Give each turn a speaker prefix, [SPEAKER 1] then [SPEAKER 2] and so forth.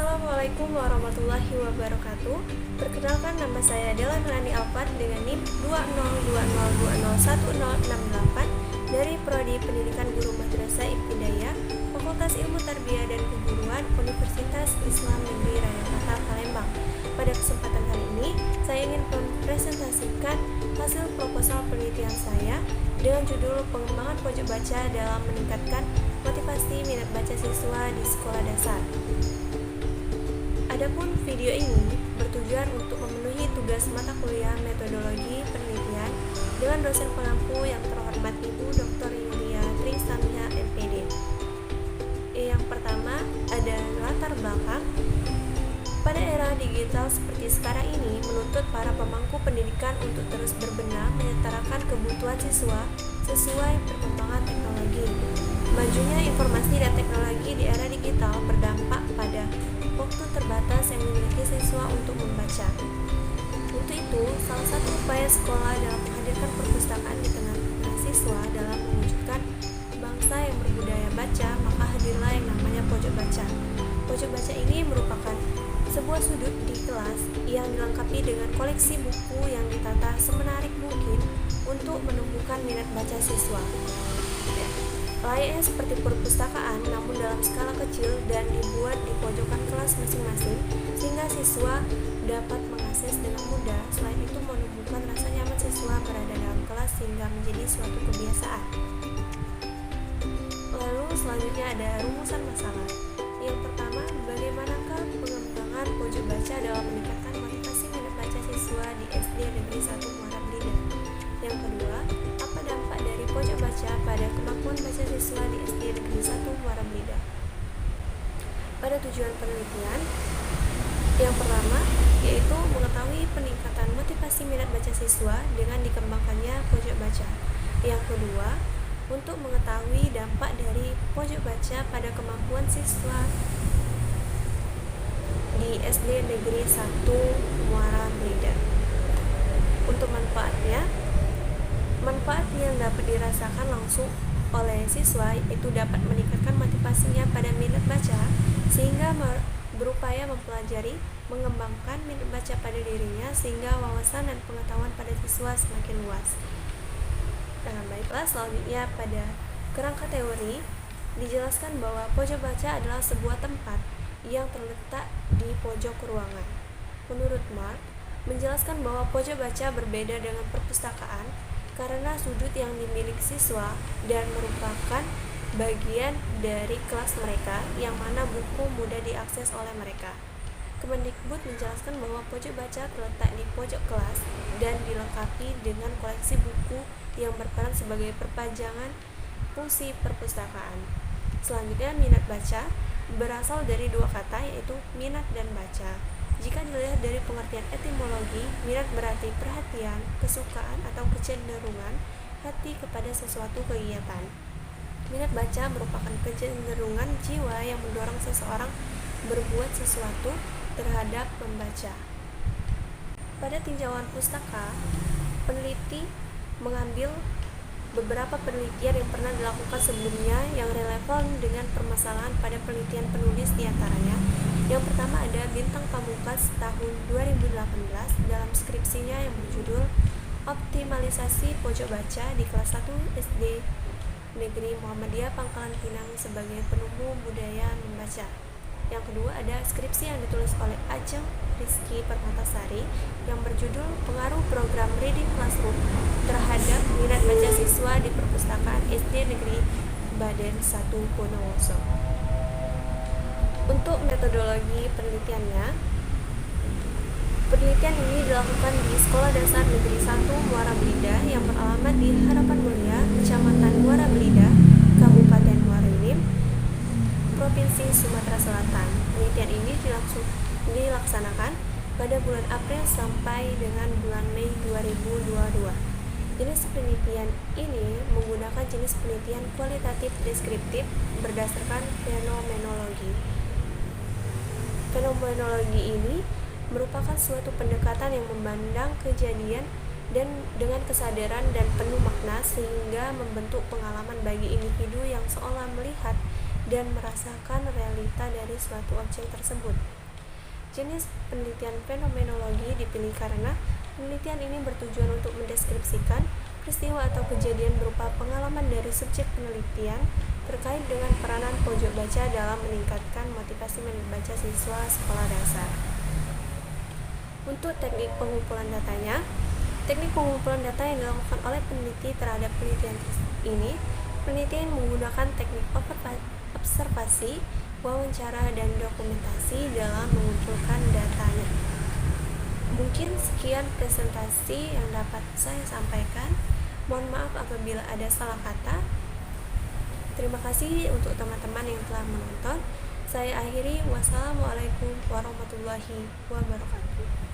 [SPEAKER 1] Assalamualaikum warahmatullahi wabarakatuh. Perkenalkan, nama saya Dela Melani Alfat dengan NIM 20202011068 dari Prodi Pendidikan Guru Madrasah Ibtidaiyah, Fakultas Ilmu Tarbiyah dan Keguruan, Universitas Islam Negeri Raden Palembang. Pada kesempatan kali ini, saya ingin mempresentasikan hasil proposal penelitian saya dengan judul Pengembangan Pojok Baca dalam Meningkatkan Motivasi Minat Baca Siswa di Sekolah Dasar. Adapun video ini bertujuan untuk memenuhi tugas mata kuliah metodologi penelitian dengan dosen pengampu yang terhormat Ibu Dr. Yulia Trisamiha MPD. Yang pertama ada latar belakang. Pada era digital seperti sekarang ini menuntut para pemangku pendidikan untuk terus berbenah menyetarakan kebutuhan siswa sesuai perkembangan teknologi. Majunya informasi dan teknologi di era digital berdampak pada waktu terbatas yang dimiliki siswa untuk membaca. Untuk itu, salah satu upaya sekolah dalam menghadirkan perpustakaan di tengah siswa dalam mewujudkan bangsa yang berbudaya baca, maka hadirlah yang namanya pojok baca. Pojok baca ini merupakan sebuah sudut di kelas yang dilengkapi dengan koleksi buku yang ditata semenarik mungkin untuk menumbuhkan minat baca siswa. Layaknya seperti perpustakaan, namun dalam skala kecil dan dibuat di pojokan kelas masing-masing sehingga siswa dapat mengakses dengan mudah. Selain itu menumbuhkan rasa nyaman siswa berada dalam kelas sehingga menjadi suatu kebiasaan. Lalu selanjutnya ada rumusan masalah. Yang pertama, bagaimanakah pengembangan pojok baca dalam meningkatkan motivasi minat baca siswa di SD Negeri 1 Muara Belida? Yang kedua, apa dampak dari pojok baca pada kemampuan baca siswa di SD Negeri 1 Muara Belida? Pada tujuan penelitian, yang pertama yaitu mengetahui peningkatan motivasi minat baca siswa dengan dikembangkannya pojok baca. Yang kedua, untuk mengetahui dampak dari pojok baca pada kemampuan siswa di SD Negeri 1 Muara Belida. Untuk manfaatnya, manfaat yang dapat dirasakan langsung oleh siswa itu dapat meningkatkan motivasinya pada minat baca sehingga berupaya mempelajari, mengembangkan minat baca pada dirinya sehingga wawasan dan pengetahuan pada siswa semakin luas. Baiklah, selanjutnya pada kerangka teori dijelaskan bahwa pojok baca adalah sebuah tempat yang terletak di pojok ruangan. Menurut Mark, menjelaskan bahwa pojok baca berbeda dengan perpustakaan karena sudut yang dimiliki siswa dan merupakan bagian dari kelas mereka yang mana buku mudah diakses oleh mereka. Kemendikbud menjelaskan bahwa pojok baca terletak di pojok kelas dan dilengkapi dengan koleksi buku yang berperan sebagai perpanjangan fungsi perpustakaan. Selanjutnya, minat baca berasal dari dua kata yaitu minat dan baca. Jika dilihat dari pengertian etimologi, minat berarti perhatian, kesukaan atau kecenderungan hati kepada sesuatu kegiatan. Minat baca merupakan kecenderungan jiwa yang mendorong seseorang berbuat sesuatu terhadap membaca. Pada tinjauan pustaka, peneliti mengambil beberapa penelitian yang pernah dilakukan sebelumnya yang relevan dengan permasalahan pada penelitian penulis diantaranya. Yang pertama ada Bintang Pamungkas tahun 2018 dalam skripsinya yang berjudul Optimalisasi Pojok Baca di kelas 1 SD Negeri Muhammadiyah Pangkalan Pinang sebagai penumbuh budaya membaca. Yang kedua ada skripsi yang ditulis oleh Ajeng Rizky Permatasari yang berjudul Pengaruh Program Reading Classroom terhadap minat baca siswa di perpustakaan SD Negeri Baden 1 Bondowoso. Untuk metodologi penelitiannya, penelitian ini dilakukan di Sekolah Dasar Negeri 1 Muara Belida yang beralamat di Harapan Mulia, Kecamatan Muara Belida, Kabupaten Muara Enim, Provinsi Sumatera Selatan. Penelitian ini dilaksanakan pada bulan April sampai dengan bulan Mei 2022. Jenis penelitian ini menggunakan jenis penelitian kualitatif deskriptif berdasarkan fenomenologi. Fenomenologi ini merupakan suatu pendekatan yang memandang kejadian dan dengan kesadaran dan penuh makna sehingga membentuk pengalaman bagi individu yang seolah melihat dan merasakan realita dari suatu objek tersebut. Jenis penelitian fenomenologi dipilih karena penelitian ini bertujuan untuk mendeskripsikan peristiwa atau kejadian berupa pengalaman dari subjek penelitian terkait dengan peranan pojok baca dalam meningkatkan motivasi membaca siswa sekolah dasar. Untuk teknik pengumpulan datanya, teknik pengumpulan data yang dilakukan oleh peneliti terhadap penelitian ini, peneliti menggunakan teknik observasi, wawancara, dan dokumentasi dalam mengumpulkan datanya. Mungkin sekian presentasi yang dapat saya sampaikan. Mohon maaf apabila ada salah kata. Terima kasih untuk teman-teman yang telah menonton. Saya akhiri. Wassalamualaikum warahmatullahi wabarakatuh.